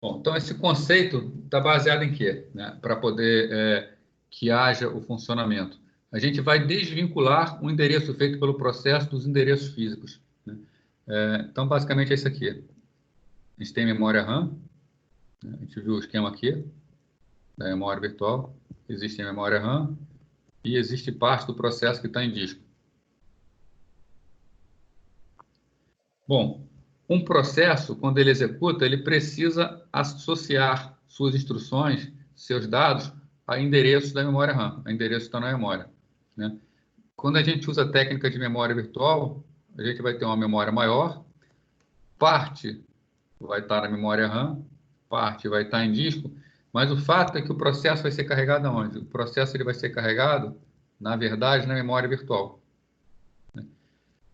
Bom, então, esse conceito está baseado em quê? Né? Para poder que haja o funcionamento. A gente vai desvincular o endereço feito pelo processo dos endereços físicos. Né? Então, basicamente, é isso aqui. A gente tem memória RAM, né? A gente viu o esquema aqui da memória virtual. Existe a memória RAM e existe parte do processo que está em disco. Bom, um processo, quando ele executa, ele precisa associar suas instruções, seus dados, a endereços da memória RAM, a endereços que estão na memória. Né? Quando a gente usa a técnica de memória virtual, a gente vai ter uma memória maior, parte vai estar na memória RAM, parte vai estar em disco, mas o fato é que o processo vai ser carregado aonde? O processo ele vai ser carregado, na verdade, na memória virtual.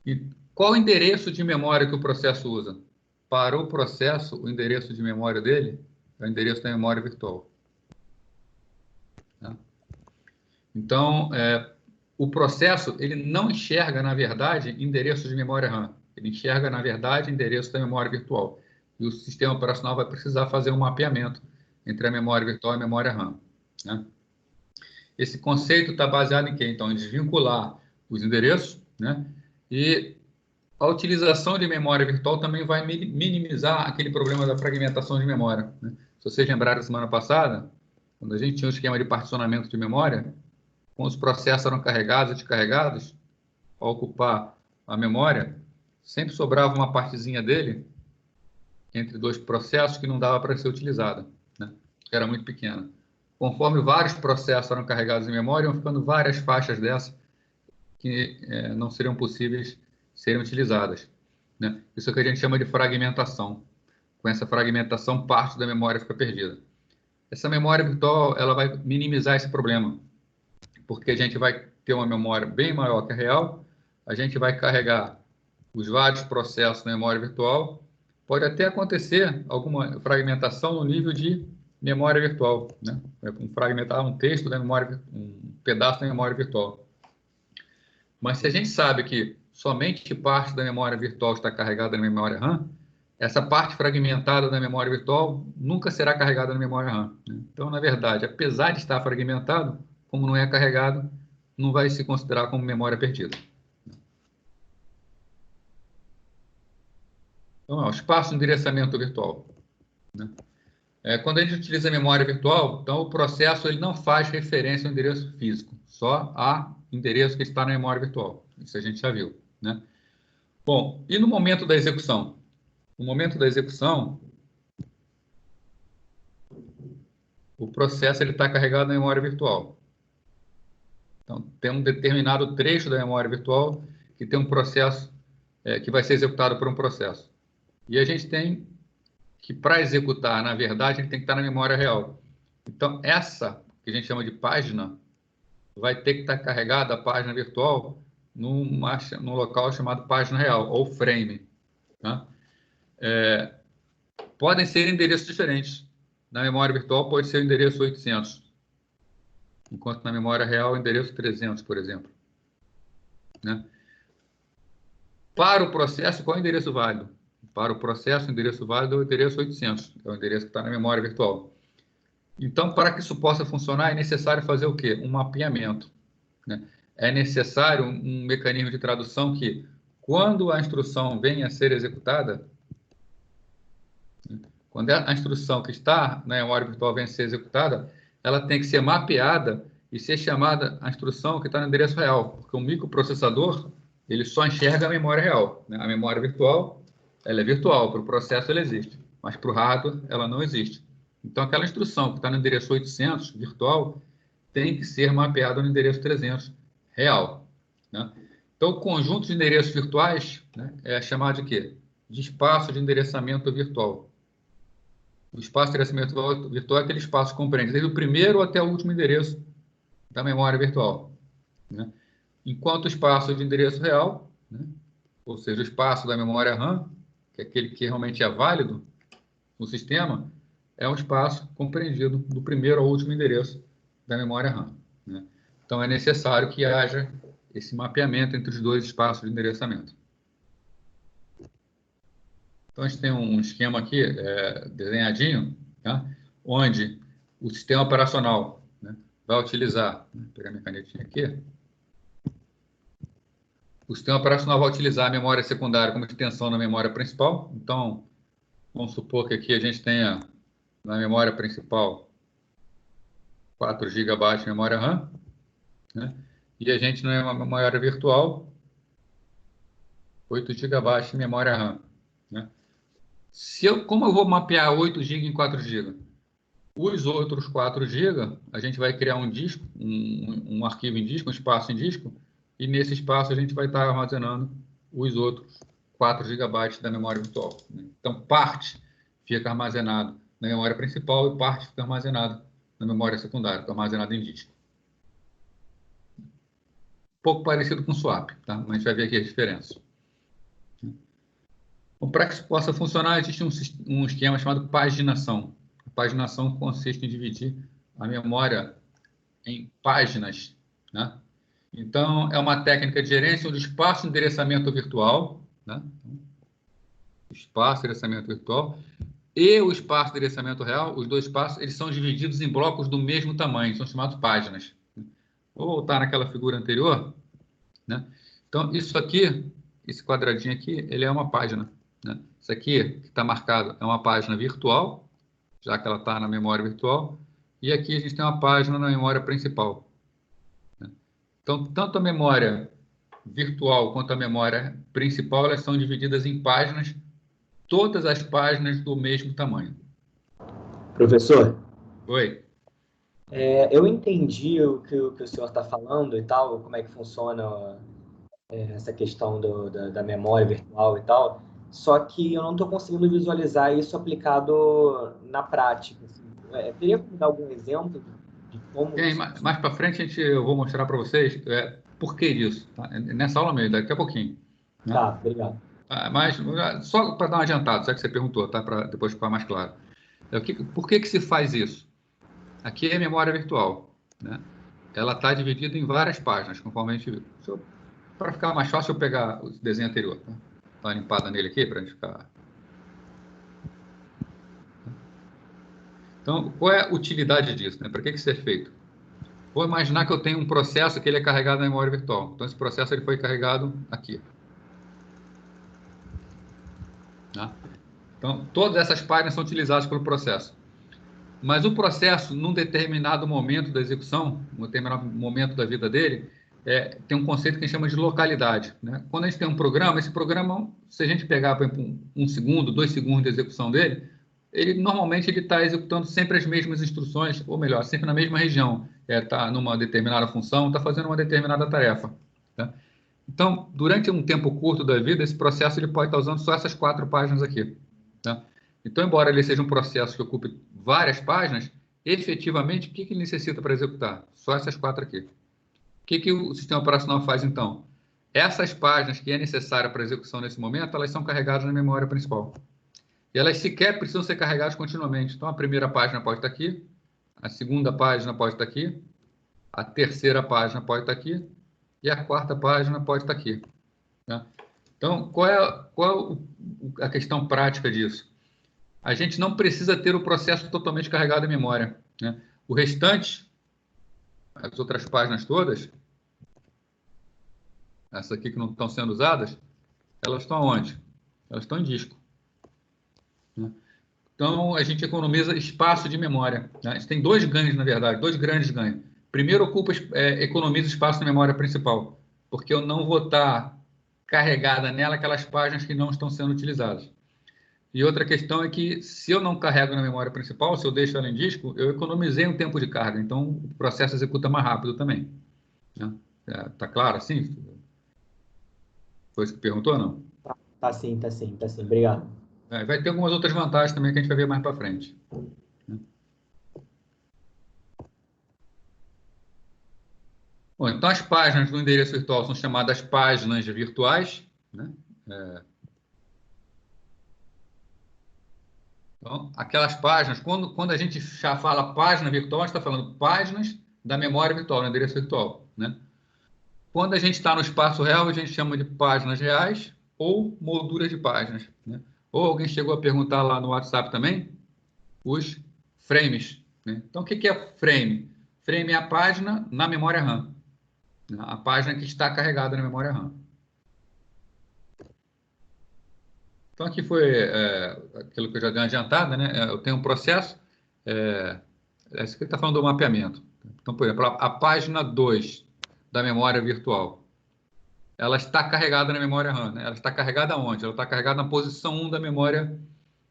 E qual o endereço de memória que o processo usa? Para o processo, o endereço de memória dele é o endereço da memória virtual. Tá? Então, o processo ele não enxerga, na verdade, endereço de memória RAM. Ele enxerga, na verdade, endereço da memória virtual. E o sistema operacional vai precisar fazer um mapeamento entre a memória virtual e a memória RAM. Né? Esse conceito está baseado em quê? Então, em desvincular os endereços, né? E a utilização de memória virtual também vai minimizar aquele problema da fragmentação de memória. Né? Se vocês lembrarem da semana passada, quando a gente tinha um esquema de particionamento de memória, quando os processos eram carregados e descarregados, ao ocupar a memória, sempre sobrava uma partezinha dele entre dois processos que não dava para ser utilizada, né? Era muito pequena. Conforme vários processos eram carregados em memória, iam ficando várias faixas dessa que não seriam possíveis serem utilizadas. Né? Isso é o que a gente chama de fragmentação. Com essa fragmentação, parte da memória fica perdida. Essa memória virtual ela vai minimizar esse problema, porque a gente vai ter uma memória bem maior que a real, a gente vai carregar os vários processos na memória virtual, pode até acontecer alguma fragmentação no nível de memória virtual, né? Fragmentar um texto da memória, um pedaço da memória virtual. Mas se a gente sabe que somente parte da memória virtual está carregada na memória RAM, essa parte fragmentada da memória virtual nunca será carregada na memória RAM. Né? Então, na verdade, apesar de estar fragmentado, como não é carregado, não vai se considerar como memória perdida. Então, o espaço de endereçamento virtual. Né? Quando a gente utiliza a memória virtual, então o processo ele não faz referência ao endereço físico, só a endereço que está na memória virtual. Isso a gente já viu. Né? Bom, e no momento da execução? No momento da execução, o processo está carregado na memória virtual. Então, tem um determinado trecho da memória virtual que tem um processo que vai ser executado por um processo. E a gente tem que, para executar, na verdade, ele tem que estar na memória real. Então, essa, que a gente chama de página, vai ter que estar carregada, a página virtual, num local chamado página real, ou frame. Tá? Podem ser endereços diferentes. Na memória virtual pode ser o endereço 800, enquanto na memória real o endereço 300, por exemplo. Né? Para o processo, qual é o endereço válido? Para o processo, o endereço válido é o endereço 800, é o endereço que está na memória virtual. Então, para que isso possa funcionar, é necessário fazer o quê? Um mapeamento. Né? É necessário um mecanismo de tradução que, quando a instrução venha a ser executada, quando a instrução que está na memória virtual venha a ser executada, ela tem que ser mapeada e ser chamada a instrução que está no endereço real, porque o microprocessador ele só enxerga a memória real. Né? A memória virtual ela é virtual, para o processo ela existe, mas para o hardware ela não existe. Então, aquela instrução que está no endereço 800, virtual, tem que ser mapeada no endereço 300, real. Né? Então, o conjunto de endereços virtuais, né, é chamado de quê? De espaço de endereçamento virtual. O espaço de endereçamento virtual é aquele espaço que compreende desde o primeiro até o último endereço da memória virtual. Né? Enquanto o espaço de endereço real, né, ou seja, o espaço da memória RAM, que é aquele que realmente é válido no sistema, é um espaço compreendido do primeiro ao último endereço da memória RAM. Né? Então, é necessário que haja esse mapeamento entre os dois espaços de endereçamento. Então, a gente tem um esquema aqui, desenhadinho, tá? Onde o sistema operacional, né, vai utilizar, vou pegar minha canetinha aqui, o sistema operacional vai utilizar a memória secundária como extensão na memória principal. Então, vamos supor que aqui a gente tenha na memória principal 4 GB de memória RAM, né? E a gente na memória virtual 8 GB de memória RAM, né? Como eu vou mapear 8 GB em 4 GB? Os outros 4 GB, a gente vai criar um disco, um arquivo em disco, um espaço em disco, e nesse espaço a gente vai estar armazenando os outros 4 GB da memória virtual, né? Então, parte fica armazenado na memória principal e parte fica armazenada na memória secundária, fica armazenada em disco. Um pouco parecido com o swap, tá? Mas a gente vai ver aqui a diferença. Para que isso possa funcionar, existe um esquema chamado paginação. A paginação consiste em dividir a memória em páginas, né? Então, é uma técnica de gerência onde o espaço de endereçamento virtual, né? Espaço de endereçamento virtual e o espaço de endereçamento real, os dois espaços, eles são divididos em blocos do mesmo tamanho, são chamados páginas. Vou voltar naquela figura anterior, né? Então, isso aqui, esse quadradinho aqui, ele é uma página, né? Isso aqui, que está marcado, é uma página virtual, já que ela está na memória virtual, e aqui a gente tem uma página na memória principal, né? Então, tanto a memória virtual quanto a memória principal, elas são divididas em páginas, todas as páginas do mesmo tamanho. Professor? Oi. Eu entendi o que o senhor está falando e tal, como é que funciona essa questão da memória virtual e tal, só que eu não estou conseguindo visualizar isso aplicado na prática. Assim. Teria como dar algum exemplo de como... Mais para frente eu vou mostrar para vocês por que disso, tá? Nessa aula mesmo, daqui a pouquinho, né? Tá, obrigado. Mas só para dar um adiantado, só que você perguntou, tá? Para depois ficar mais claro. Por que se faz isso? Aqui é a memória virtual, né? Ela está dividida em várias páginas, conforme a gente viu. Para ficar mais fácil, eu pegar o desenho anterior, tá? Dá uma limpada nele aqui para a gente ficar... Então, qual é a utilidade disso, né? Para que isso é feito? Vou imaginar que eu tenho um processo que ele é carregado na memória virtual. Então, esse processo ele foi carregado aqui. Tá? Então, todas essas páginas são utilizadas pelo processo. Mas o processo, num determinado momento da execução, num determinado momento da vida dele, tem um conceito que a gente chama de localidade, né? Quando a gente tem um programa, esse programa, se a gente pegar, por exemplo, 1 segundo, 2 segundos de execução dele, normalmente ele está executando sempre as mesmas instruções, ou melhor, sempre na mesma região. Está numa determinada função, está fazendo uma determinada tarefa, tá? Então, durante um tempo curto da vida, esse processo ele pode estar usando só essas 4 páginas aqui, tá? Então, embora ele seja um processo que ocupe várias páginas, efetivamente, o que ele necessita para executar? Só essas 4 aqui. O que o sistema operacional faz, então? Essas páginas que é necessária para execução nesse momento, elas são carregadas na memória principal. E elas sequer precisam ser carregadas continuamente. Então, a primeira página pode estar aqui, a segunda página pode estar aqui, a terceira página pode estar aqui, e a quarta página pode estar aqui, tá? Então, qual é a questão prática disso? A gente não precisa ter o processo totalmente carregado em memória, né? O restante, as outras páginas todas, essas aqui que não estão sendo usadas, elas estão onde? Elas estão em disco, né? Então, a gente economiza espaço de memória, né? A gente tem 2 ganhos, na verdade, 2 grandes ganhos. Primeiro, economiza espaço na memória principal, porque eu não vou estar carregada nela aquelas páginas que não estão sendo utilizadas. E outra questão é que, se eu não carrego na memória principal, se eu deixo ela em disco, eu economizei um tempo de carga, então o processo executa mais rápido também, né? Tá claro assim? Foi isso que perguntou ou não? Tá sim, obrigado. Vai ter algumas outras vantagens também que a gente vai ver mais para frente, né? Bom, então as páginas do endereço virtual são chamadas páginas virtuais, né? Então, aquelas páginas, quando a gente já fala página virtual, a gente está falando páginas da memória virtual, do endereço virtual, né? Quando a gente está no espaço real, a gente chama de páginas reais ou molduras de páginas, né? Ou alguém chegou a perguntar lá no WhatsApp também, os frames, né? Então, o que é frame? Frame é a página na memória RAM, né? A página que está carregada na memória RAM. Então, aqui foi aquilo que eu já dei uma adiantada, né? Eu tenho um processo, esse aqui está falando do mapeamento. Então, por exemplo, a página 2 da memória virtual, ela está carregada na memória RAM, né? Ela está carregada onde? Ela está carregada na posição 1 da memória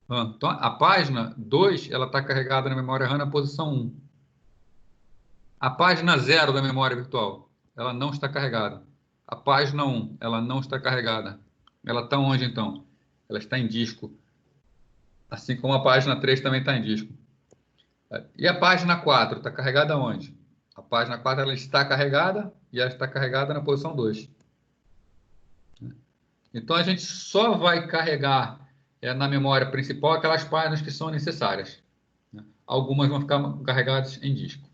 RAM. Então, a página 2, ela está carregada na memória RAM na posição 1. A página 0 da memória virtual, ela não está carregada. A página 1, ela não está carregada. Ela está onde, então? Ela está em disco. Assim como a página 3 também está em disco. E a página 4 está carregada onde? A página 4 ela está carregada e ela está carregada na posição 2. Então, a gente só vai carregar na memória principal aquelas páginas que são necessárias. Algumas vão ficar carregadas em disco.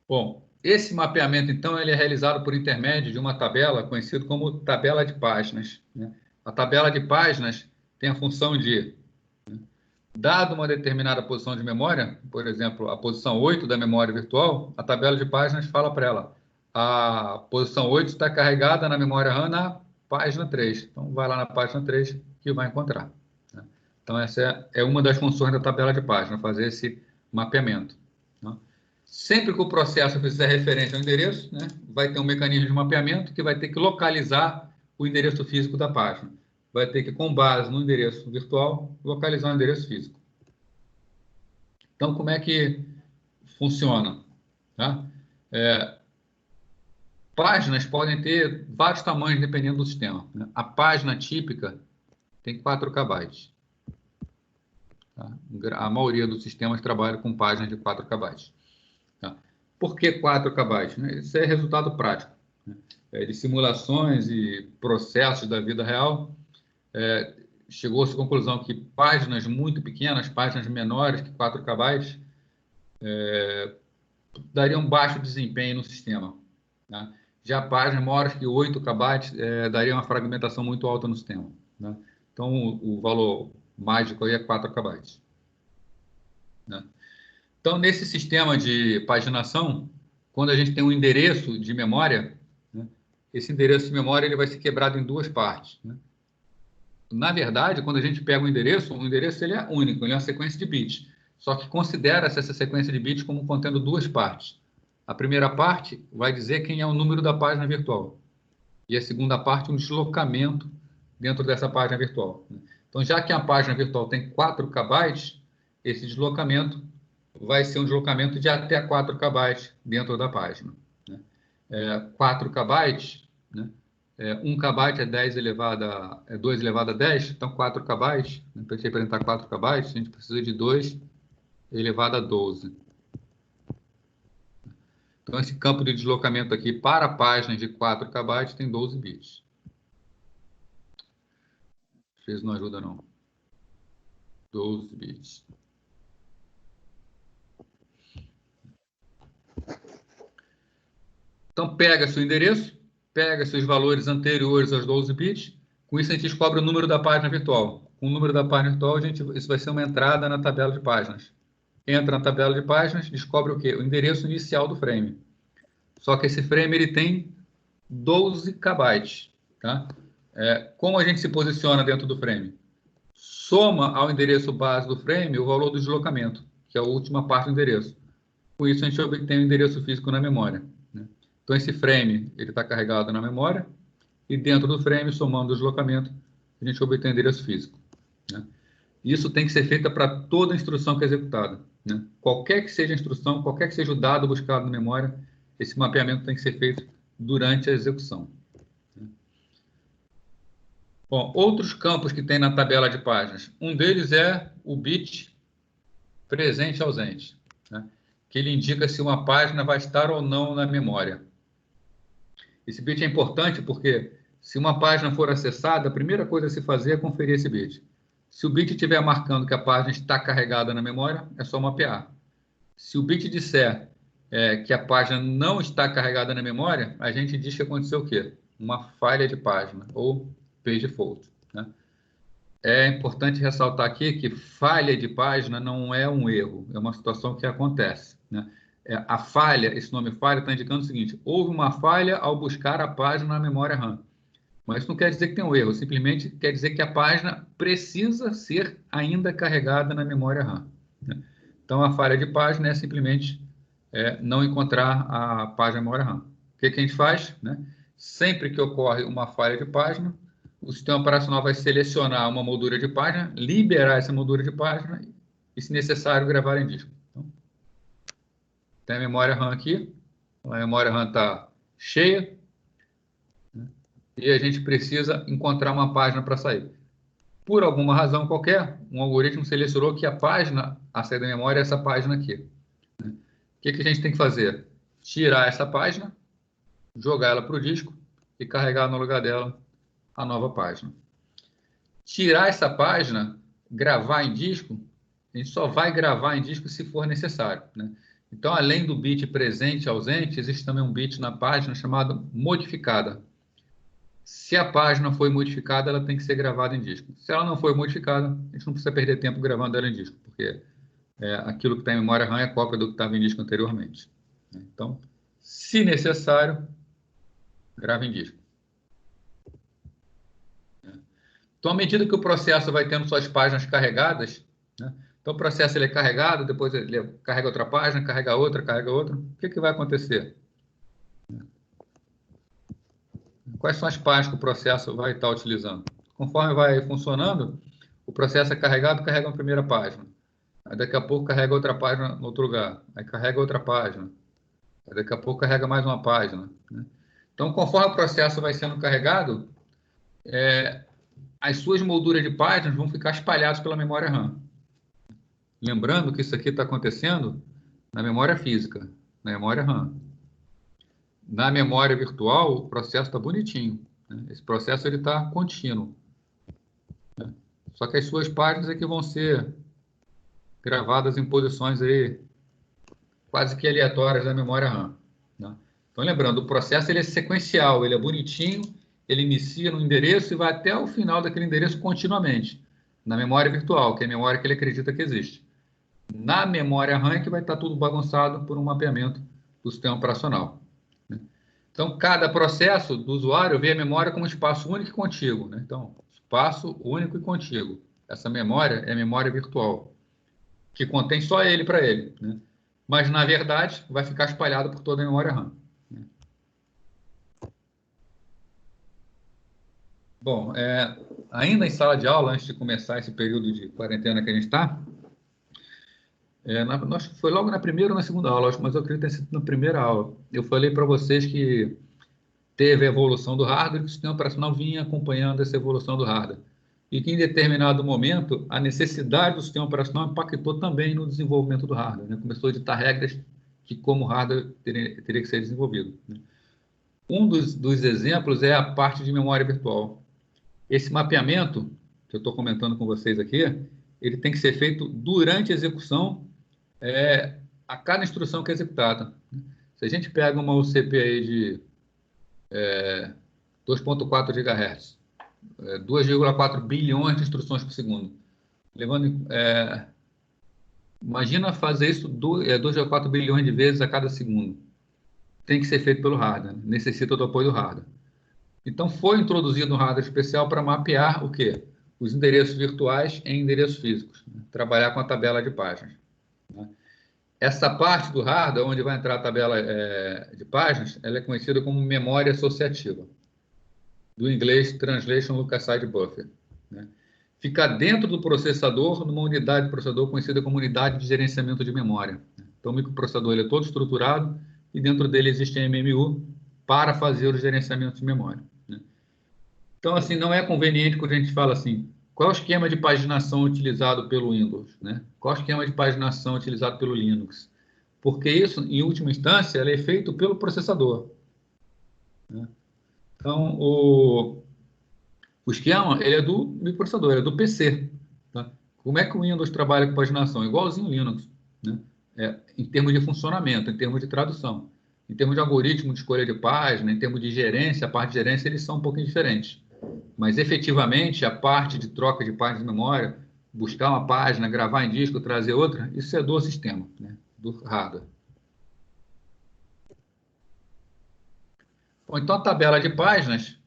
Bom, esse mapeamento, então, ele é realizado por intermédio de uma tabela conhecida como tabela de páginas, né? A tabela de páginas tem a função de, dado uma determinada posição de memória, por exemplo, a posição 8 da memória virtual, a tabela de páginas fala para ela, a posição 8 está carregada na memória RAM na página 3. Então, vai lá na página 3 que vai encontrar, né? Então, essa é uma das funções da tabela de páginas, fazer esse mapeamento, né? Sempre que o processo fizer referência ao endereço, né, vai ter um mecanismo de mapeamento que vai ter que localizar o endereço físico da página. Vai ter que, com base no endereço virtual, localizar o endereço físico. Então, como é que funciona? Tá? Páginas podem ter vários tamanhos dependendo do sistema, né? A página típica tem 4 KB. Tá? A maioria dos sistemas trabalha com páginas de 4 KB. Tá? Por que 4 KB? Isso é resultado prático, né? De simulações e processos da vida real. Chegou-se à conclusão que páginas muito pequenas, páginas menores que 4 KB, dariam baixo desempenho no sistema, né? Já páginas maiores que 8 KB daria uma fragmentação muito alta no sistema, né? Então, o valor mágico aí é 4 KB, né? Então, nesse sistema de paginação, quando a gente tem um endereço de memória, né, esse endereço de memória ele vai ser quebrado em 2 partes, né? Na verdade, quando a gente pega o endereço ele é único, ele é uma sequência de bits. Só que considera-se essa sequência de bits como contendo 2 partes. A primeira parte vai dizer quem é o número da página virtual. E a segunda parte, um deslocamento dentro dessa página virtual. Então, já que a página virtual tem 4 KB, esse deslocamento vai ser um deslocamento de até 4 KB dentro da página, né? 4 KB, né? 1 KB é 2 elevado a 10, então 4 KB, né? Para representar 4 KB, a gente precisa de 2 elevado a 12. Então, esse campo de deslocamento aqui para páginas de 4 KB tem 12 bits. Às vezes não ajuda, não. 12 bits. Então, pega-se o endereço, pega-se os valores anteriores aos 12 bits, com isso a gente descobre o número da página virtual. Com o número da página virtual, isso vai ser uma entrada na tabela de páginas. Entra na tabela de páginas, descobre o quê? O endereço inicial do frame. Só que esse frame ele tem 12 KB. Tá? Como a gente se posiciona dentro do frame? Soma ao endereço base do frame o valor do deslocamento, que é a última parte do endereço. Com isso, a gente obtém o endereço físico na memória, né? Então, esse frame está carregado na memória e dentro do frame, somando o deslocamento, a gente obtém o endereço físico, né? Isso tem que ser feito para toda instrução que é executada, né? Qualquer que seja a instrução, qualquer que seja o dado buscado na memória, esse mapeamento tem que ser feito durante a execução. Bom, outros campos que tem na tabela de páginas, um deles é o bit presente e ausente, né? Que ele indica se uma página vai estar ou não na memória. Esse bit é importante porque se uma página for acessada, a primeira coisa a se fazer é conferir esse bit. Se o bit estiver marcando que a página está carregada na memória, é só mapear. Se o bit disser que a página não está carregada na memória, a gente diz que aconteceu o quê? uma falha de página, ou page fault, né? É importante ressaltar aqui que falha de página não é um erro, é uma situação que acontece, né? A falha, esse nome falha está indicando o seguinte: houve uma falha ao buscar a página na memória RAM. Mas isso não quer dizer que tem um erro, simplesmente quer dizer que a página precisa ser ainda carregada na memória RAM, né? Então, a falha de página é simplesmente não encontrar a página na memória RAM. O que a gente faz, né? Sempre que ocorre uma falha de página, o sistema operacional vai selecionar uma moldura de página, liberar essa moldura de página e, se necessário, gravar em disco. Então, tem a memória RAM aqui, a memória RAM está cheia, né? E a gente precisa encontrar uma página para sair. Por alguma razão qualquer, um algoritmo selecionou que a página a sair da memória é essa página aqui, né? O que a gente tem que fazer? Tirar essa página, jogar ela para o disco e carregar no lugar dela a nova página. Tirar essa página, gravar em disco, a gente só vai gravar em disco se for necessário, né? Então, além do bit presente e ausente, existe também um bit na página chamado modificada. Se a página foi modificada, ela tem que ser gravada em disco. Se ela não foi modificada, a gente não precisa perder tempo gravando ela em disco, porque aquilo que está em memória RAM é cópia do que estava em disco anteriormente. Então, se necessário, grava em disco. Então, à medida que o processo vai tendo suas páginas carregadas, né? Então o processo ele é carregado, depois ele carrega outra página, carrega outra, o que vai acontecer? Quais são as páginas que o processo vai estar utilizando? Conforme vai funcionando, o processo é carregado, carrega uma primeira página. Aí daqui a pouco carrega outra página no outro lugar. Aí carrega outra página. Aí daqui a pouco carrega mais uma página, né? Então, conforme o processo vai sendo carregado, as suas molduras de páginas vão ficar espalhadas pela memória RAM. Lembrando que isso aqui está acontecendo na memória física, na memória RAM. Na memória virtual, o processo está bonitinho, né? Esse processo está contínuo, né? Só que as suas páginas é que vão ser gravadas em posições aí quase que aleatórias da memória RAM, né? Então, lembrando, o processo ele é sequencial, ele é bonitinho, ele inicia no endereço e vai até o final daquele endereço continuamente, na memória virtual, que é a memória que ele acredita que existe. Na memória RAM é que vai estar tudo bagunçado por um mapeamento do sistema operacional, né? Então, cada processo do usuário vê a memória como um espaço único e contíguo, né? Então, espaço único e contíguo. Essa memória é a memória virtual, que contém só ele para ele, né? Mas, na verdade, vai ficar espalhado por toda a memória RAM, né? Bom, ainda em sala de aula, antes de começar esse período de quarentena que a gente está, foi logo na primeira ou na segunda aula, mas eu acredito que tenha sido na primeira aula. Eu falei para vocês que teve a evolução do hardware e que o sistema operacional vinha acompanhando essa evolução do hardware. E que, em determinado momento, a necessidade do sistema operacional impactou também no desenvolvimento do hardware, né? Começou a editar regras de como o hardware teria que ser desenvolvido, né? Um dos exemplos é a parte de memória virtual. Esse mapeamento, que eu estou comentando com vocês aqui, ele tem que ser feito durante a execução, a cada instrução que é executada. Se a gente pega uma UCP aí de 2.4 GHz, 2,4 bilhões de instruções por segundo, imagina fazer isso 2,4 bilhões de vezes a cada segundo. Tem que ser feito pelo hardware, necessita do apoio do hardware. Então, foi introduzido um hardware especial para mapear o quê? Os endereços virtuais em endereços físicos, né? Trabalhar com a tabela de páginas, né? Essa parte do hardware, onde vai entrar a tabela de páginas, ela é conhecida como memória associativa, do inglês Translation Look Aside Buffer, né? Fica dentro do processador, numa unidade de processador conhecida como unidade de gerenciamento de memória. Então, o microprocessador ele é todo estruturado e dentro dele existe a MMU para fazer o gerenciamento de memória, né? Então, assim, não é conveniente quando a gente fala assim, qual é o esquema de paginação utilizado pelo Windows, né? Qual é o esquema de paginação utilizado pelo Linux? Porque isso, em última instância, é feito pelo processador, né? Então, o esquema ele é do microprocessador, é do PC, tá? Como é que o Windows trabalha com paginação? Igualzinho o Linux, né? Em termos de funcionamento, em termos de tradução. em termos de algoritmo de escolha de página, em termos de gerência, a parte de gerência, eles são um pouquinho diferentes. Mas, efetivamente, a parte de troca de páginas de memória, buscar uma página, gravar em disco, trazer outra, isso é do sistema, né? Do hardware. Bom, então, a tabela de páginas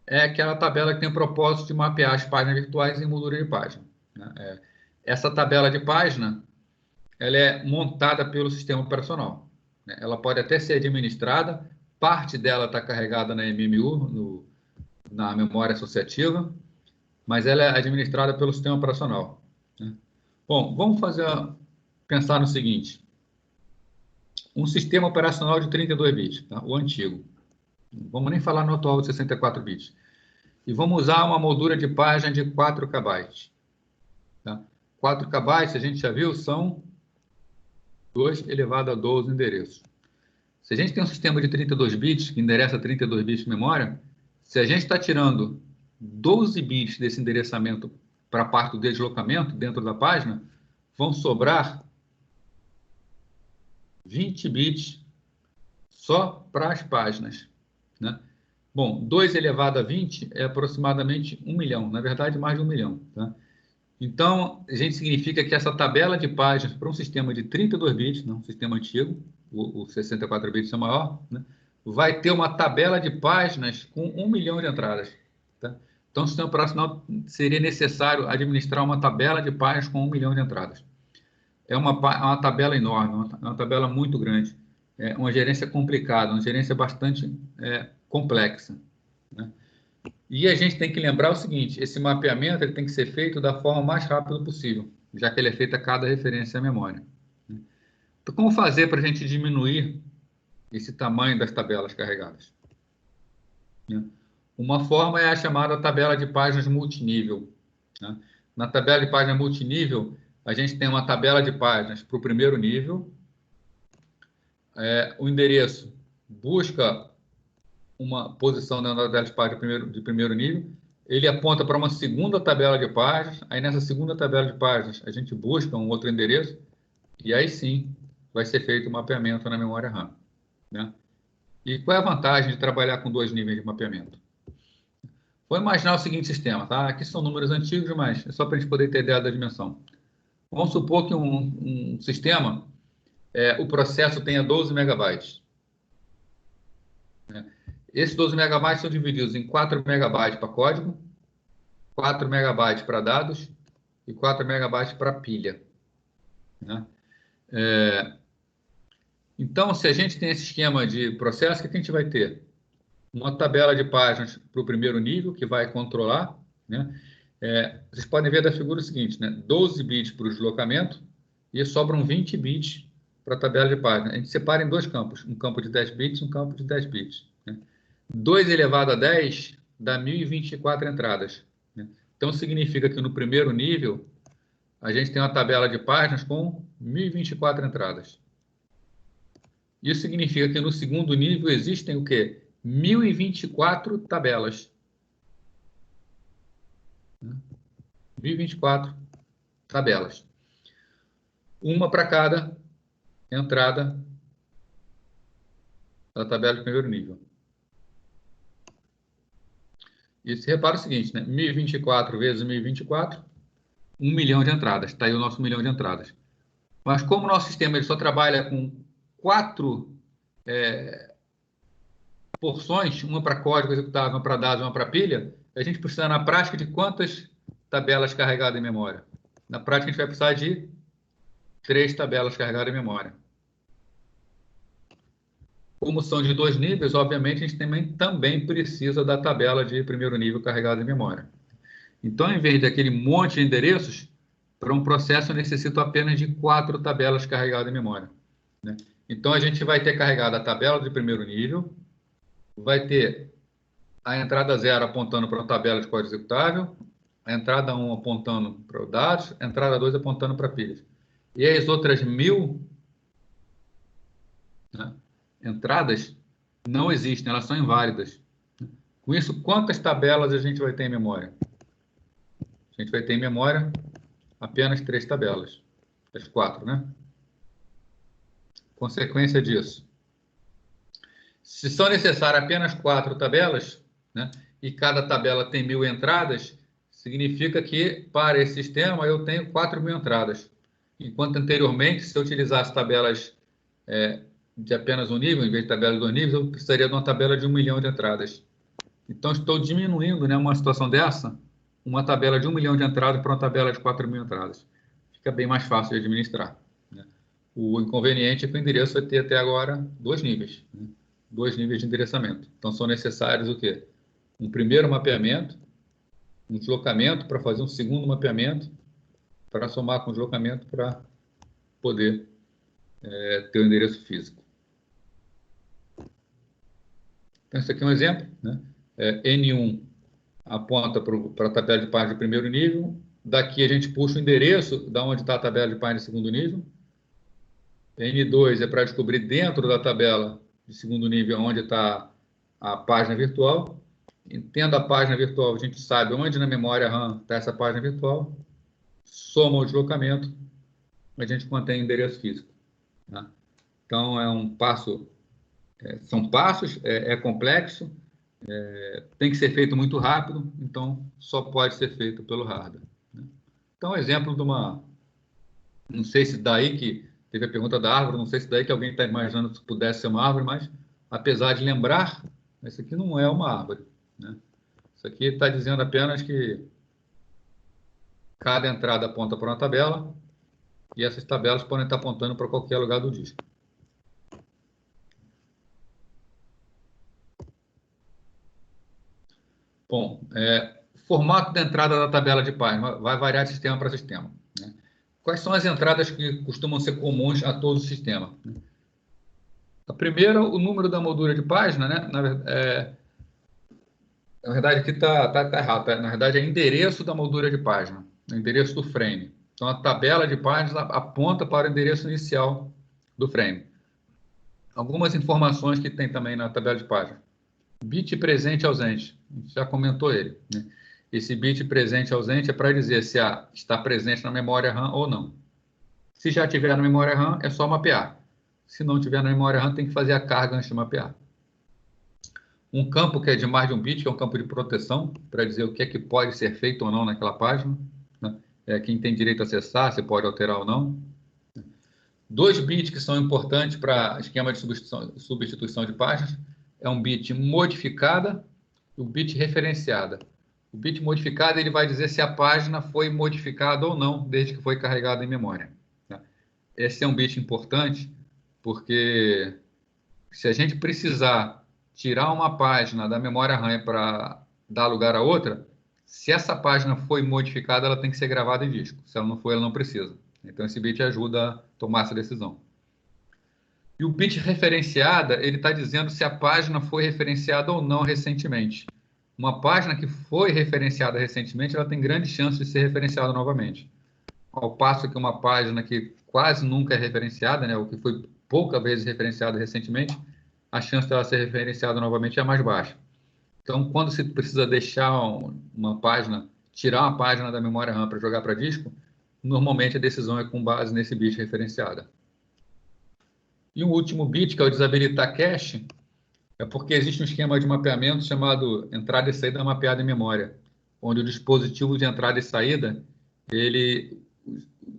é aquela tabela que tem o propósito de mapear as páginas virtuais em moldura de página, né? Essa tabela de página, ela é montada pelo sistema operacional, né? Ela pode até ser administrada, parte dela está carregada na MMU, na memória associativa, mas ela é administrada pelo sistema operacional, né? Bom, vamos pensar no seguinte: um sistema operacional de 32 bits, tá? O antigo. Não vamos nem falar no atual de 64 bits. E vamos usar uma moldura de página de 4 KB. Tá? 4 KB, a gente já viu, são 2 elevado a 12 endereços. Se a gente tem um sistema de 32 bits, que endereça 32 bits de memória, se a gente está tirando 12 bits desse endereçamento para a parte do deslocamento dentro da página, vão sobrar 20 bits só para as páginas, né? Bom, 2 elevado a 20 é aproximadamente 1 milhão, na verdade mais de 1 milhão, tá? Então, a gente significa que essa tabela de páginas para um sistema de 32 bits, não um sistema antigo, o 64 bits é maior, né? Vai ter uma tabela de páginas com 1 milhão de entradas, tá? Então, o sistema operacional seria necessário administrar uma tabela de páginas com 1 milhão de entradas. É uma tabela enorme, uma tabela muito grande, é uma gerência complicada, uma gerência bastante complexa, né? E a gente tem que lembrar o seguinte: esse mapeamento ele tem que ser feito da forma mais rápida possível, já que ele é feito a cada referência à memória. Então, como fazer para a gente diminuir esse tamanho das tabelas carregadas? Uma forma é a chamada tabela de páginas multinível, né? Na tabela de páginas multinível, a gente tem uma tabela de páginas para o primeiro nível. O endereço busca uma posição dentro da tabela de páginas de primeiro nível, ele aponta para uma segunda tabela de páginas, aí nessa segunda tabela de páginas a gente busca um outro endereço, e aí sim vai ser feito o mapeamento na memória RAM, né? E qual é a vantagem de trabalhar com 2 níveis de mapeamento? Vou imaginar o seguinte sistema, tá? Aqui são números antigos, mas é só para a gente poder ter ideia da dimensão. Vamos supor que um sistema, o processo tenha 12 megabytes, né? Esses 12 megabytes são divididos em 4 megabytes para código, 4 megabytes para dados e 4 megabytes para pilha, né? Então, se a gente tem esse esquema de processo, o que a gente vai ter? Uma tabela de páginas para o primeiro nível, que vai controlar, né? Vocês podem ver da figura o seguinte, né? 12 bits para o deslocamento e sobram 20 bits para a tabela de páginas. A gente separa em 2 campos, um campo de 10 bits e um campo de 10 bits, né? 2 elevado a 10 dá 1024 entradas, né? Então, significa que no primeiro nível, a gente tem uma tabela de páginas com 1024 entradas. Isso significa que no segundo nível existem o quê? 1024 tabelas. 1024 tabelas. Uma para cada entrada da tabela de primeiro nível. E se repara o seguinte, né? 1024 vezes 1024, 1 milhão de entradas. Está aí o nosso 1 milhão de entradas. Mas como o nosso sistema ele só trabalha com 4 porções, uma para código executável, uma para dados, uma para pilha, a gente precisa, na prática, de quantas tabelas carregadas em memória? Na prática, a gente vai precisar de 3 tabelas carregadas em memória. Como são de 2 níveis, obviamente, a gente também precisa da tabela de primeiro nível carregada em memória. Então, em vez daquele monte de endereços, para um processo eu necessito apenas de 4 tabelas carregadas em memória, né? Então, a gente vai ter carregada a tabela de primeiro nível, vai ter a entrada 0 apontando para a tabela de código executável, a entrada 1 apontando para os dados, a entrada 2 apontando para pilhas. E as outras 1000, né, entradas não existem, elas são inválidas. Com isso, quantas tabelas a gente vai ter em memória? A gente vai ter em memória apenas 3 tabelas. As 4, né? Consequência disso, Se são necessárias apenas 4 tabelas, né, e cada tabela tem 1000 entradas, significa que, para esse sistema, eu tenho 4.000 entradas. Enquanto anteriormente, se eu utilizasse tabelas de apenas um nível, em vez de tabela de 2 níveis, eu precisaria de uma tabela de 1 milhão de entradas. Então, estou diminuindo, né, uma situação dessa, uma tabela de 1 milhão de entradas para uma tabela de 4.000 entradas. Fica bem mais fácil de administrar, né? O inconveniente é que o endereço vai ter até agora 2 níveis, né? 2 níveis de endereçamento. Então, são necessários o quê? Um primeiro mapeamento, um deslocamento para fazer um segundo mapeamento, para somar com o deslocamento para poder ter o endereço físico. Então, esse aqui é um exemplo, né? N1 aponta para a tabela de página de primeiro nível. Daqui a gente puxa o endereço da onde está a tabela de página de segundo nível. N2 é para descobrir dentro da tabela de segundo nível onde está a página virtual. Tendo a página virtual, a gente sabe onde na memória RAM está essa página virtual. Soma o deslocamento, a gente mantém o endereço físico, né? Então, é um passo, são passos, é complexo, tem que ser feito muito rápido, então só pode ser feito pelo hardware, né? Então, exemplo de uma, não sei se daí que teve a pergunta da árvore, não sei se daí que alguém está imaginando que pudesse ser uma árvore, mas apesar de lembrar, isso aqui não é uma árvore, né? Isso aqui está dizendo apenas que cada entrada aponta para uma tabela e essas tabelas podem estar apontando para qualquer lugar do disco. Bom, formato da entrada da tabela de página vai variar de sistema para sistema, né? Quais são as entradas que costumam ser comuns a todo o sistema? A primeira, o número da moldura de página, né? Na verdade, aqui está errado, tá? Na verdade, é endereço da moldura de página, o endereço do frame. Então, a tabela de páginas aponta para o endereço inicial do frame. Algumas informações que tem também na tabela de página. Bit presente e ausente, a gente já comentou ele, né? Esse bit presente e ausente é para dizer se está presente na memória RAM ou não. Se já tiver na memória RAM, é só mapear. Se não tiver na memória RAM, tem que fazer a carga antes de mapear. Um campo que é de mais de um bit, que é um campo de proteção, para dizer o que é que pode ser feito ou não naquela página, né? Quem tem direito a acessar, se pode alterar ou não. 2 bits que são importantes para esquema de substituição de páginas é um bit modificada e o bit referenciada. O bit modificado ele vai dizer se a página foi modificada ou não, desde que foi carregada em memória, tá? Esse é um bit importante, porque se a gente precisar tirar uma página da memória RAM para dar lugar a outra, se essa página foi modificada, ela tem que ser gravada em disco. Se ela não for, ela não precisa. Então, esse bit ajuda a tomar essa decisão. E o bit referenciada, ele está dizendo se a página foi referenciada ou não recentemente. Uma página que foi referenciada recentemente, ela tem grande chance de ser referenciada novamente. Ao passo que uma página que quase nunca é referenciada, né, ou que foi pouca vezes referenciada recentemente, a chance dela ser referenciada novamente é mais baixa. Então, quando se precisa deixar uma página, tirar uma página da memória RAM para jogar para disco, normalmente a decisão é com base nesse bit referenciada. E o último bit, que é o desabilitar cache, é porque existe um esquema de mapeamento chamado entrada e saída mapeada em memória, onde o dispositivo de entrada e saída,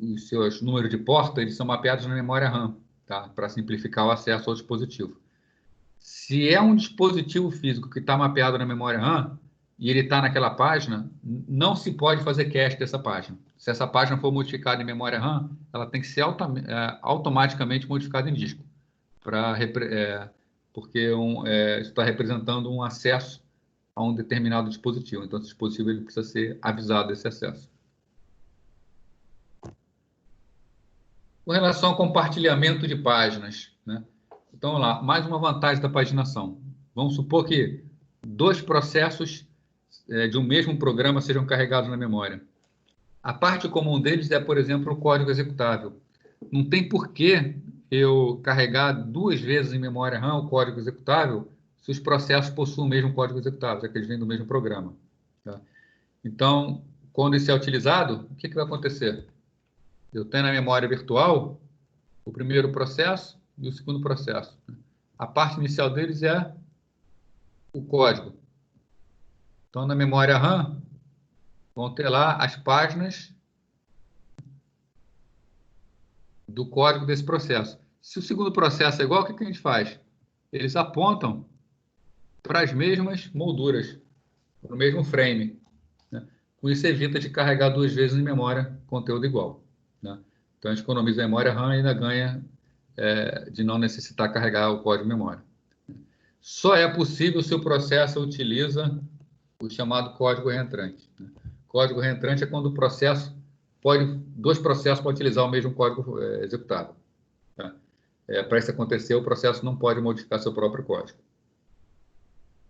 os seus números de porta, eles são mapeados na memória RAM, tá? Para simplificar o acesso ao dispositivo. Se é um dispositivo físico que está mapeado na memória RAM e ele está naquela página, não se pode fazer cache dessa página. Se essa página for modificada em memória RAM, ela tem que ser automaticamente modificada em disco, porque isso está representando um acesso a um determinado dispositivo. Então, esse dispositivo ele precisa ser avisado desse acesso. Com relação ao compartilhamento de páginas, né? Então, vamos lá, mais uma vantagem da paginação. Vamos supor que 2 processos de um mesmo programa sejam carregados na memória. A parte comum deles é, por exemplo, o código executável. Não tem por que eu carregar 2 vezes em memória RAM o código executável se os processos possuem o mesmo código executável, já que eles vêm do mesmo programa, tá? Então, quando isso é utilizado, o que vai acontecer? Eu tenho na memória virtual o primeiro processo e o segundo processo. a parte inicial deles é o código. Então, na memória RAM, vão ter lá as páginas do código desse processo. Se o segundo processo é igual, o que a gente faz? Eles apontam para as mesmas molduras, para o mesmo frame, né? Com isso, evita de carregar duas vezes em memória conteúdo igual, né? Então, a gente economiza a memória RAM e ainda ganha de não necessitar carregar o código memória. Só é possível se o processo utiliza o chamado código reentrante, né? Código reentrante é quando o processo dois processos podem utilizar o mesmo código executável, tá? Para isso acontecer, o processo não pode modificar seu próprio código,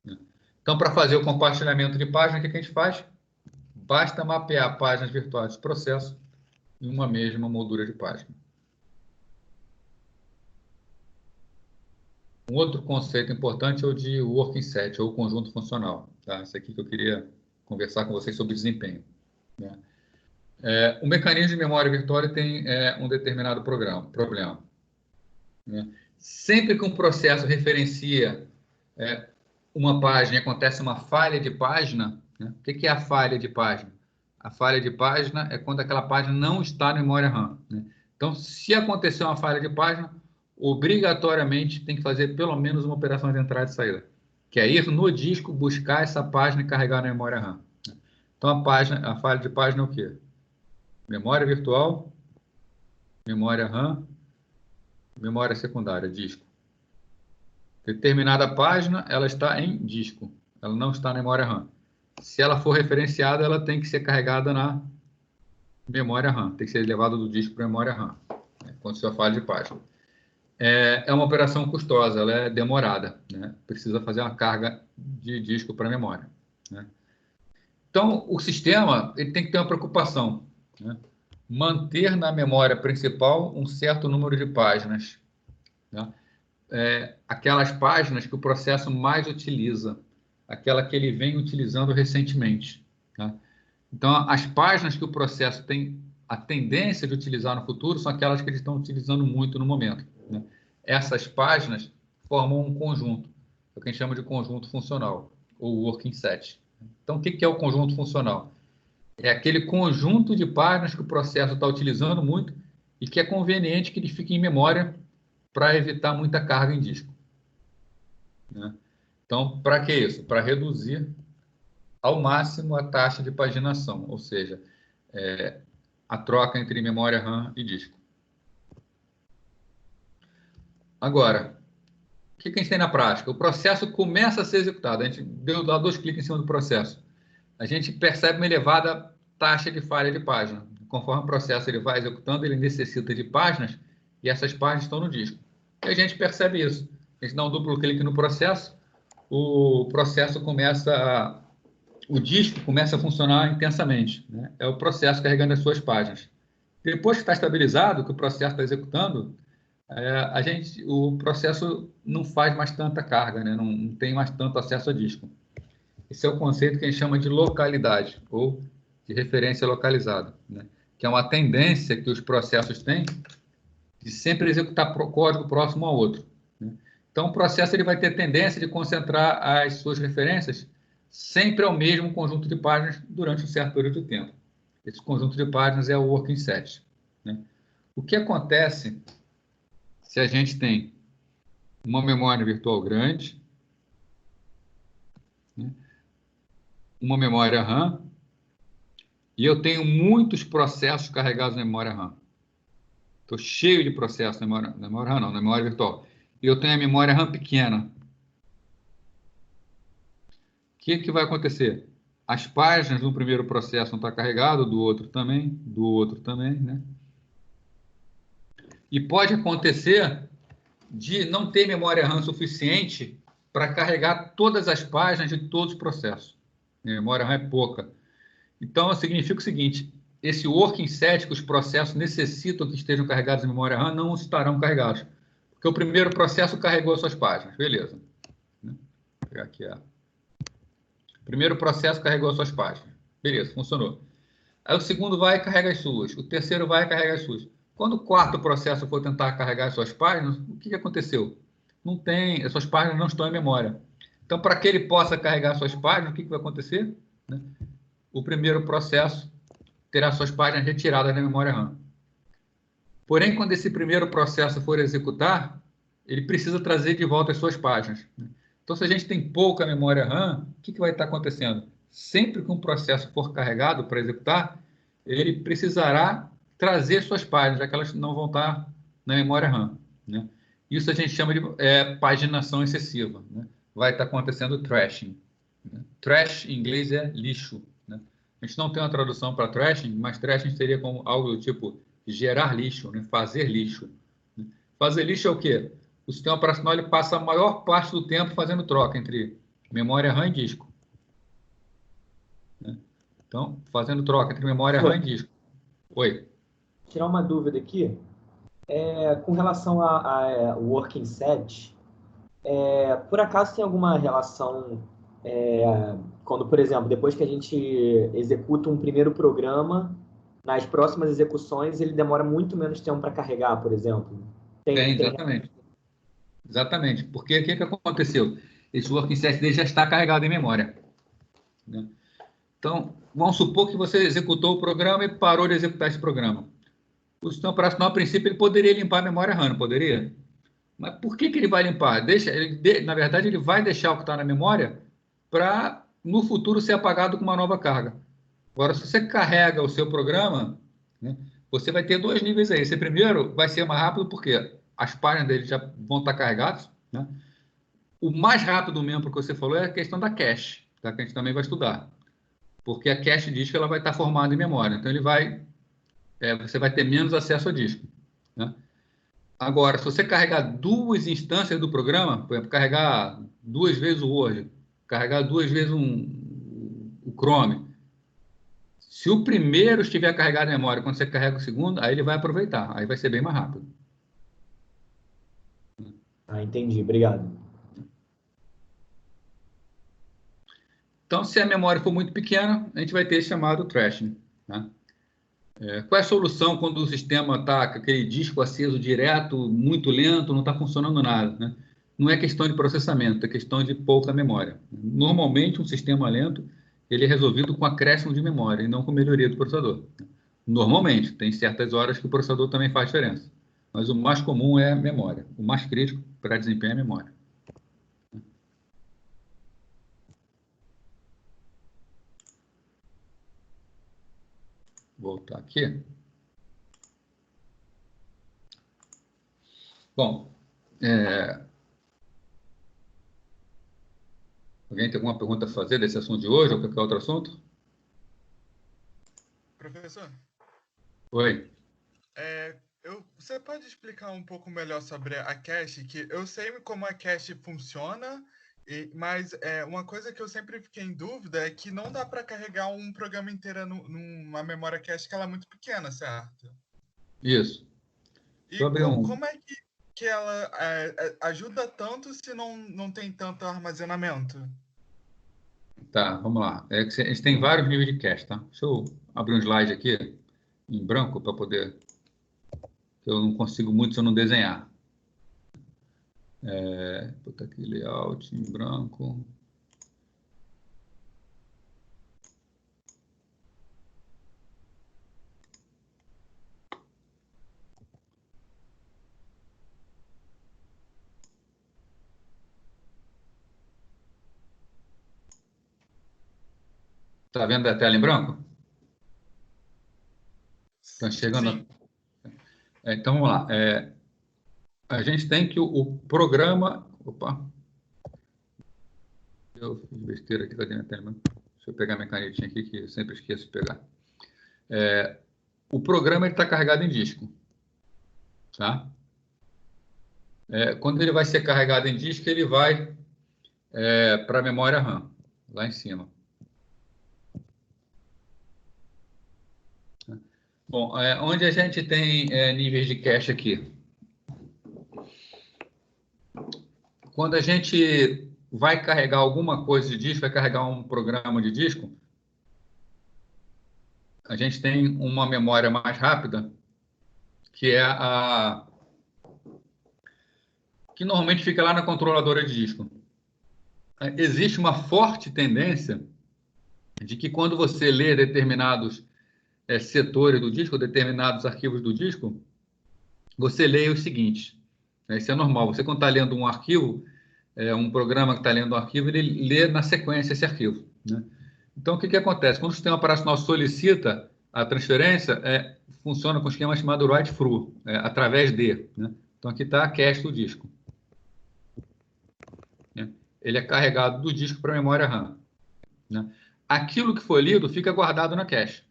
né? Então, para fazer o compartilhamento de página, o que a gente faz? Basta mapear páginas virtuais do processo em uma mesma moldura de página. Um outro conceito importante é o de working set, ou conjunto funcional, tá? Esse aqui que eu queria conversar com vocês sobre desempenho, né? O mecanismo de memória virtual tem um determinado problema, né? Sempre que um processo referencia uma página e acontece uma falha de página, né? O que é a falha de página? A falha de página é quando aquela página não está na memória RAM, né? Então, se acontecer uma falha de página, obrigatoriamente tem que fazer pelo menos uma operação de entrada e saída, que é ir no disco, buscar essa página e carregar na memória RAM. Então, a falha de página é o quê? Memória virtual, memória RAM, memória secundária, disco. Determinada página, ela está em disco, ela não está na memória RAM. Se ela for referenciada, ela tem que ser carregada na memória RAM, tem que ser levada do disco para a memória RAM, quando se fala de página. É uma operação custosa, ela é demorada, né? Precisa fazer uma carga de disco para a memória, né? Então, o sistema ele tem que ter uma preocupação, né? Manter na memória principal um certo número de páginas, né? Aquelas páginas que o processo mais utiliza, aquela que ele vem utilizando recentemente, tá? Então, as páginas que o processo tem a tendência de utilizar no futuro são aquelas que eles estão utilizando muito no momento, né? Essas páginas formam um conjunto, é o que a gente chama de conjunto funcional, ou working set. Então, o que é o conjunto funcional? É aquele conjunto de páginas que o processo está utilizando muito e que é conveniente que ele fique em memória para evitar muita carga em disco, né? Então, para que isso? Para reduzir ao máximo a taxa de paginação, ou seja, a troca entre memória RAM e disco. Agora, o que a gente tem na prática? O processo começa a ser executado. A gente dá 2 cliques em cima do processo. A gente percebe uma elevada taxa de falha de página. Conforme o processo ele vai executando, ele necessita de páginas e essas páginas estão no disco. E a gente percebe isso. A gente dá um duplo clique no processo, o disco começa a funcionar intensamente, né? É o processo carregando as suas páginas. Depois que está estabilizado, que o processo está executando, o processo não faz mais tanta carga, né? Não tem mais tanto acesso a disco. Esse é o conceito que a gente chama de localidade, ou de referência localizada, né? Que é uma tendência que os processos têm de sempre executar código próximo ao outro, né? Então, o processo ele vai ter tendência de concentrar as suas referências sempre ao mesmo conjunto de páginas durante um certo período de tempo. Esse conjunto de páginas é o working set, né? O que acontece se a gente tem uma memória virtual grande, né, uma memória RAM, e eu tenho muitos processos carregados na memória RAM. Estou cheio de processos na memória RAM, não, na memória virtual. E eu tenho a memória RAM pequena. O que vai acontecer? As páginas do primeiro processo vão estar carregadas, do outro também, né? E pode acontecer de não ter memória RAM suficiente para carregar todas as páginas de todos os processos. A memória RAM é pouca. Então, significa o seguinte, esse working set que os processos necessitam que estejam carregados em memória RAM não estarão carregados. Porque o primeiro processo carregou as suas páginas. Beleza. Vou pegar aqui o primeiro processo carregou as suas páginas. Beleza, funcionou. Aí o segundo vai e carrega as suas. O terceiro vai e carrega as suas. Quando o quarto processo for tentar carregar as suas páginas, o que aconteceu? não tem, as suas páginas não estão em memória. Então, para que ele possa carregar suas páginas, o que vai acontecer? Né? O primeiro processo terá suas páginas retiradas da memória RAM. Porém, quando esse primeiro processo for executar, ele precisa trazer de volta as suas páginas. Então, se a gente tem pouca memória RAM, o que vai estar acontecendo? Sempre que um processo for carregado para executar, ele precisará trazer suas páginas, já que elas não vão estar na memória RAM. Né? Isso a gente chama de paginação excessiva. Né? Vai estar acontecendo trashing. Né? Trash, em inglês, é lixo. Né? A gente não tem uma tradução para trashing, mas trashing seria como algo do tipo gerar lixo, né? Fazer lixo. Né? Fazer lixo é o quê? O sistema operacional ele passa a maior parte do tempo fazendo troca entre memória RAM e disco. Né? Então, fazendo troca entre memória RAM e disco. Oi. Tirar uma dúvida aqui. Com relação a working set, por acaso tem alguma relação quando, por exemplo, depois que a gente executa um primeiro programa, nas próximas execuções ele demora muito menos tempo para carregar, por exemplo? Tem, exatamente. Exatamente. Porque o que aconteceu? Esse working set dele já está carregado em memória. Né? Então, vamos supor que você executou o programa e parou de executar esse programa. O sistema operacional, a princípio, ele poderia limpar a memória RAM, não poderia? Mas por que ele vai limpar? Na verdade, ele vai deixar o que está na memória para, no futuro, ser apagado com uma nova carga. Agora, se você carrega o seu programa, né, você vai ter dois níveis aí. Esse primeiro vai ser mais rápido porque as páginas dele já vão estar carregadas. Né? O mais rápido mesmo, porque você falou, é a questão da cache, tá? Que a gente também vai estudar. Porque a cache disco ela vai estar formada em memória. Então, você vai ter menos acesso ao disco. Né? Agora, se você carregar duas instâncias do programa, por exemplo, carregar duas vezes o Word, carregar duas vezes o Chrome, se o primeiro estiver carregado em memória, quando você carrega o segundo, aí ele vai aproveitar, aí vai ser bem mais rápido. Entendi, obrigado. Então, se a memória for muito pequena, a gente vai ter esse chamado trashing. Né? Qual é a solução quando o sistema está com aquele disco aceso direto, muito lento, não está funcionando nada? Né? Não é questão de processamento, é questão de pouca memória. Normalmente, um sistema lento ele é resolvido com acréscimo de memória e não com melhoria do processador. Normalmente, tem certas horas que o processador também faz diferença. Mas o mais comum é a memória. O mais crítico para desempenho é a memória. Vou voltar aqui. Bom, alguém tem alguma pergunta a fazer desse assunto de hoje ou qualquer outro assunto? Professor? Oi. Você pode explicar um pouco melhor sobre a cache? Que eu sei como a cache funciona, mas uma coisa que eu sempre fiquei em dúvida é que não dá para carregar um programa inteiro numa memória cache que ela é muito pequena, certo? Isso. E como é que ela ajuda tanto se não tem tanto armazenamento? Tá, vamos lá. A gente tem vários níveis de cache, tá? Deixa eu abrir um slide aqui em branco para poder. Eu não consigo muito se eu não desenhar. Botar aqui layout em branco. Tá vendo a tela em branco? Tá chegando. Então vamos lá. A gente tem que o programa. Opa! Eu fiz besteira aqui, cadê minha tela? Deixa eu pegar minha canetinha aqui, que eu sempre esqueço de pegar. O programa está carregado em disco. Tá? Quando ele vai ser carregado em disco, ele vai para a memória RAM, lá em cima. Bom, onde a gente tem níveis de cache aqui? Quando a gente vai carregar alguma coisa de disco, vai carregar um programa de disco, a gente tem uma memória mais rápida, que é que normalmente fica lá na controladora de disco. Existe uma forte tendência de que quando você lê determinados setores do disco, determinados arquivos do disco, você leia os seguintes. Isso é normal. Você, quando está lendo um arquivo, um programa que está lendo um arquivo, ele lê na sequência esse arquivo, né? Então, o que acontece? Quando o sistema operacional solicita a transferência, funciona com um esquema chamado write-through, através de, né? Então, aqui está a cache do disco. Ele é carregado do disco para a memória RAM, né? Aquilo que foi lido fica guardado na cache.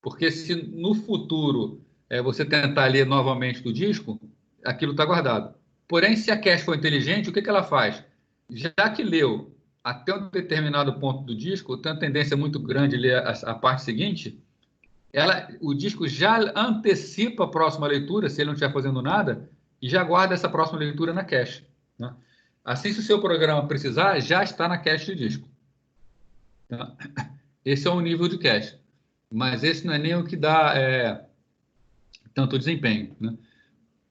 Porque se no futuro você tentar ler novamente do disco, aquilo está guardado. Porém, se a cache for inteligente, o que ela faz? Já que leu até um determinado ponto do disco, tem uma tendência muito grande de ler a parte seguinte, o disco já antecipa a próxima leitura, se ele não estiver fazendo nada, e já guarda essa próxima leitura na cache, né? Assim, se o seu programa precisar, já está na cache do disco. Tá? Esse é o nível de cache. Mas esse não é nem o que dá tanto desempenho, né?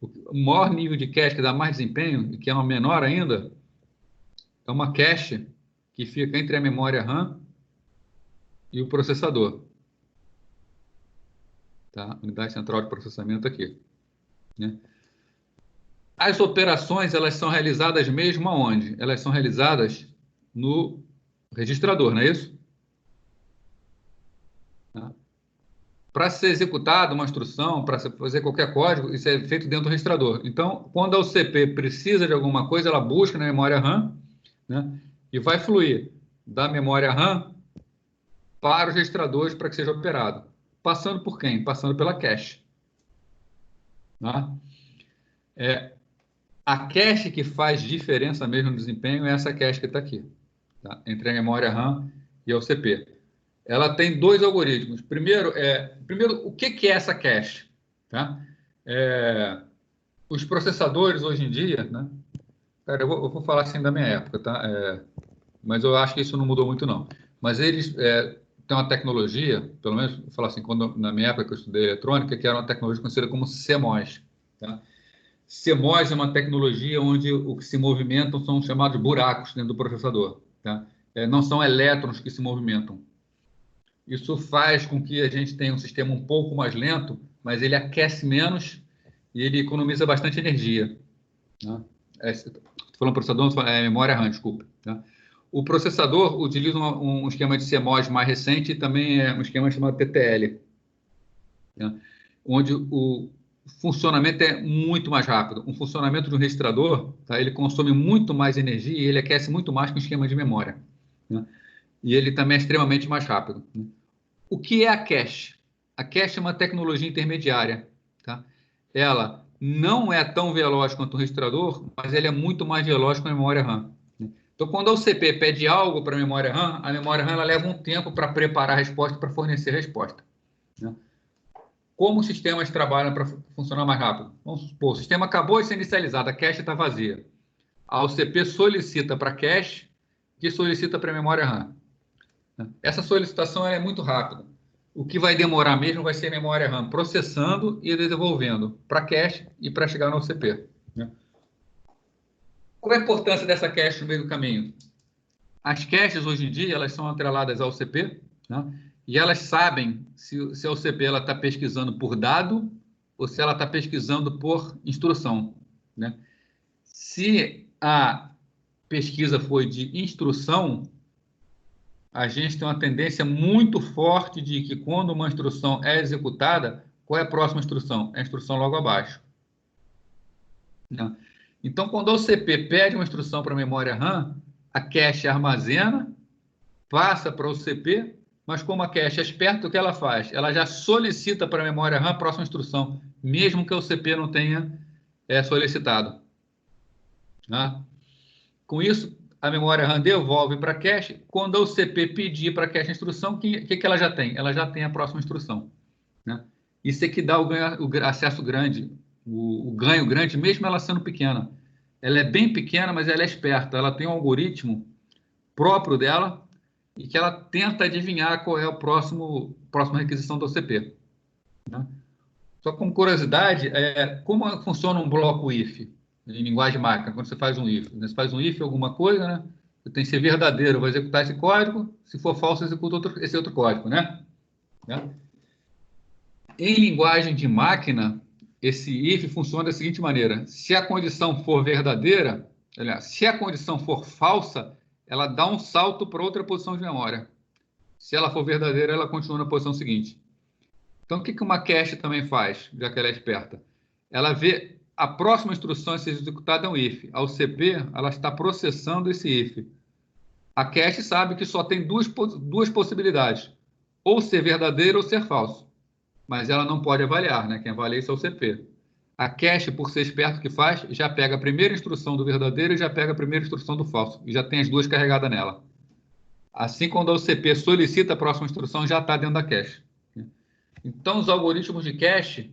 O maior nível de cache que dá mais desempenho, e que é uma menor ainda, é uma cache que fica entre a memória RAM e o processador. Tá? Unidade central de processamento aqui, né? As operações, elas são realizadas mesmo aonde? Elas são realizadas no registrador, não é isso? Tá? Para ser executada uma instrução, para fazer qualquer código, isso é feito dentro do registrador. Então, quando a OCP precisa de alguma coisa, ela busca na memória RAM, né? E vai fluir da memória RAM para os registradores para que seja operado. Passando por quem? Passando pela cache. Tá? A cache que faz diferença mesmo no desempenho é essa cache que está aqui, tá? Entre a memória RAM e a OCP. Ela tem dois algoritmos. Primeiro, o que é essa cache? Tá? Os processadores, hoje em dia, né? Cara, eu vou falar assim da minha época, tá? Mas eu acho que isso não mudou muito, não. Mas eles têm uma tecnologia, pelo menos, vou falar assim, na minha época que eu estudei eletrônica, que era uma tecnologia conhecida como CMOS. Tá? CMOS é uma tecnologia onde o que se movimentam são chamados buracos dentro do processador. Tá? Não são elétrons que se movimentam. Isso faz com que a gente tenha um sistema um pouco mais lento, mas ele aquece menos e ele economiza bastante energia. Tá? Estou falando processador, memória RAM, desculpa. Tá? O processador utiliza um esquema de CMOS mais recente e também um esquema chamado TTL, tá? Onde o funcionamento é muito mais rápido. Um funcionamento de um registrador, tá? Ele consome muito mais energia e ele aquece muito mais que um esquema de memória, né? E ele também é extremamente mais rápido, né? O que é a cache? A cache é uma tecnologia intermediária, tá? Ela não é tão veloz quanto o registrador, mas ela é muito mais veloz que a memória RAM. Então, quando a OCP pede algo para a memória RAM ela leva um tempo para preparar a resposta, para fornecer a resposta, né? Como os sistemas trabalham para funcionar mais rápido? Vamos supor, o sistema acabou de ser inicializado, a cache está vazia. A OCP solicita para a cache, que solicita para a memória RAM. Essa solicitação é muito rápida. O que vai demorar mesmo vai ser a memória RAM processando e desenvolvendo para a cache e para chegar na OCP, né? Qual é a importância dessa cache no meio do caminho? As caches, hoje em dia, elas são atreladas ao OCP, né? E elas sabem se a OCP está pesquisando por dado ou se ela está pesquisando por instrução, né? Se a pesquisa foi de instrução, a gente tem uma tendência muito forte de que quando uma instrução é executada, qual é a próxima instrução? É a instrução logo abaixo, né? Então, quando a OCP pede uma instrução para a memória RAM, a cache armazena, passa para a OCP, mas como a cache é esperta, o que ela faz? Ela já solicita para a memória RAM a próxima instrução, mesmo que a OCP não tenha solicitado, né? Com isso, a memória RAM devolve para a cache. Quando a OCP pedir para a cache a instrução, o que ela já tem? Ela já tem a próxima instrução, né? Isso é que dá o acesso grande, o ganho grande, mesmo ela sendo pequena. Ela é bem pequena, mas ela é esperta. Ela tem um algoritmo próprio dela e que ela tenta adivinhar qual é a próxima requisição da OCP, né? Só como curiosidade, como funciona um bloco if? em linguagem de máquina, quando você faz um if. Você faz um if alguma coisa, né? Você tem que ser verdadeiro, vai executar esse código. Se for falso, executa esse outro código, né? Em linguagem de máquina, esse if funciona da seguinte maneira. Se a condição for verdadeira, aliás, se a condição for falsa, ela dá um salto para outra posição de memória. Se ela for verdadeira, ela continua na posição seguinte. Então, o que uma cache também faz, já que ela é esperta? Ela vê a próxima instrução a ser executada é um if. Ao CP, ela está processando esse if. A cache sabe que só tem duas possibilidades, ou ser verdadeiro ou ser falso. Mas ela não pode avaliar, né? Quem avalia isso é o CP. A cache, por ser esperto, o que faz? Já pega a primeira instrução do verdadeiro e já pega a primeira instrução do falso. E já tem as duas carregadas nela. Assim, quando o CP solicita a próxima instrução, já está dentro da cache. Então, os algoritmos de cache,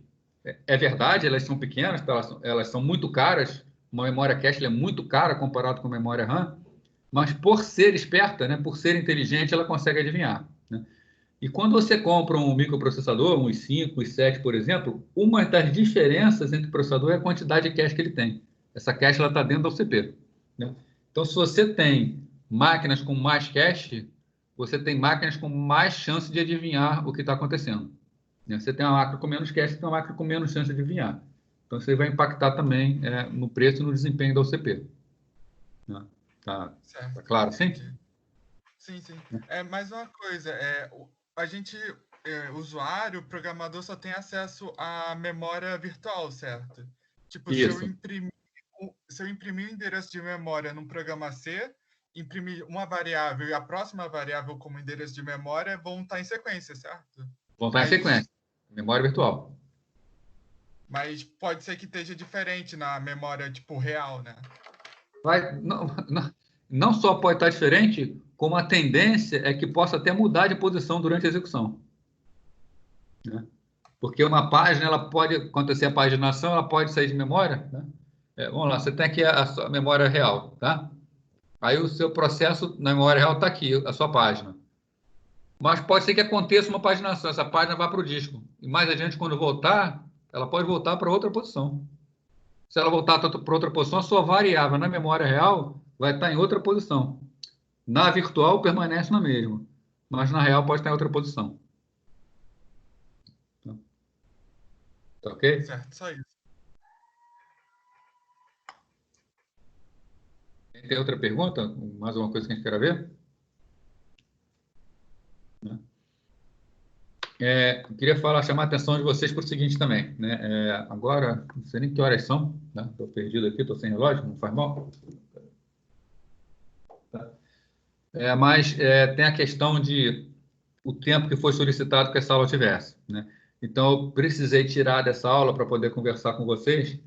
é verdade, elas são pequenas, elas são muito caras. Uma memória cache é muito cara comparado com a memória RAM, mas por ser esperta, né, por ser inteligente, ela consegue adivinhar. Né? E quando você compra um microprocessador, um i5, um i7, por exemplo, uma das diferenças entre o processador é a quantidade de cache que ele tem. Essa cache está dentro do CPU. Né? Então, se você tem máquinas com mais cache, você tem máquinas com mais chance de adivinhar o que está acontecendo. Você tem uma máquina com menos cache, você tem uma máquina com menos chance de adivinhar. Então, isso aí vai impactar também no preço e no desempenho da OCP. Né? Tá claro, sim? Sim, sim. Mais uma coisa, a gente, usuário, programador, só tem acesso à memória virtual, certo? Tipo, Isso. se eu imprimir o endereço de memória num programa C, imprimir uma variável e a próxima variável como endereço de memória vão estar em sequência, certo? Vão estar em sequência. Memória virtual. Mas pode ser que esteja diferente na memória, tipo, real, né? Não só pode estar diferente, como a tendência é que possa até mudar de posição durante a execução. Né? Porque uma página, ela pode acontecer a paginação, ela pode sair de memória. Né? Vamos lá, você tem aqui a sua memória real, tá? Aí o seu processo na memória real está aqui, a sua página. Mas pode ser que aconteça uma paginação, essa página vá para o disco. E mais adiante, quando voltar, ela pode voltar para outra posição. Se ela voltar para outra posição, a sua variável na memória real vai estar em outra posição. Na virtual, permanece na mesma. Mas na real, pode estar em outra posição. Tá ok? Certo, só isso. Tem outra pergunta? Mais uma coisa que a gente quer ver? Queria chamar a atenção de vocês para o seguinte também. Né? Agora, não sei nem que horas são. Estou perdido aqui, estou sem relógio, não faz mal. Tá? Mas tem a questão de o tempo que foi solicitado que essa aula tivesse. Né? Então, eu precisei tirar dessa aula para poder conversar com vocês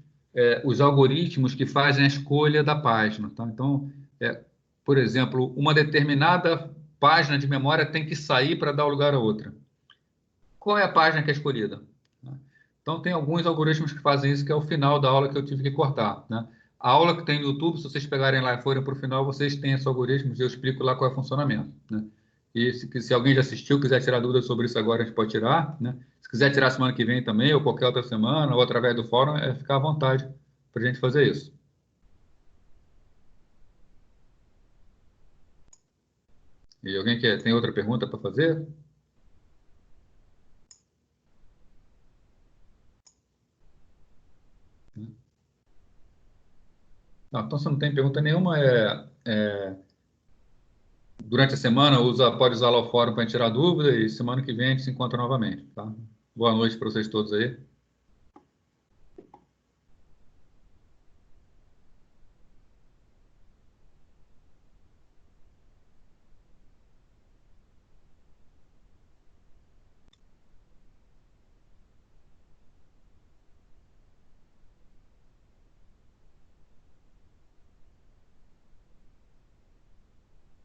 os algoritmos que fazem a escolha da página. Tá? Então, por exemplo, uma determinada página de memória tem que sair para dar lugar a outra. Qual é a página que é escolhida? Então, tem alguns algoritmos que fazem isso, que é o final da aula que eu tive que cortar. Né? A aula que tem no YouTube, se vocês pegarem lá e forem para o final, vocês têm esses algoritmos e eu explico lá qual é o funcionamento. Né? E se alguém já assistiu, quiser tirar dúvidas sobre isso agora, a gente pode tirar. Né? Se quiser tirar semana que vem também, ou qualquer outra semana, ou através do fórum, ficar à vontade para a gente fazer isso. E alguém tem outra pergunta para fazer? Não, então, se não tem pergunta nenhuma, durante a semana pode usar lá o fórum para tirar dúvida e semana que vem a gente se encontra novamente. Tá? Boa noite para vocês todos aí.